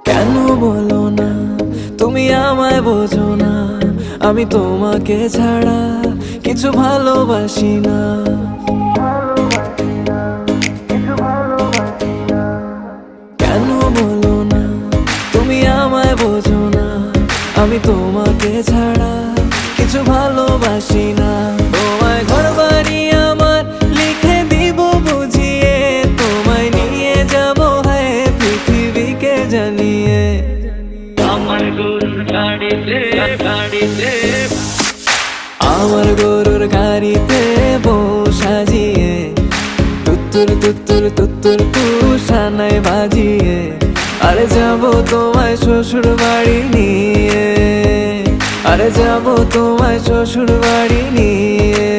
কেন বলো না তুমি আমায় বোঝো না, আমি তোমাকে ছাড়া কিছু ভালোবাসি না। কেন বলো না তুমি আমায় বোঝো না, আমি তোমাকে ছাড়া কিছু ভালোবাসি না। তোমায় ঘর বাড়ি আমার লিখে দিব বুঝিয়ে, তোমায় নিয়ে যাব হ্যাঁ পৃথিবীকে জানিয়ে। আমার গরুর গাড়িতে গাড়িতে আমার গরুর গাড়িতে বউ সাজিয়ে, তুত্তুর তুত্তুর তুত্তুর তুষানায় বাজিয়ে, আরে যাব তোমায় শ্বশুর বাড়ি নিয়ে, আরে যাব তোমায় শ্বশুর বাড়ি নিয়ে।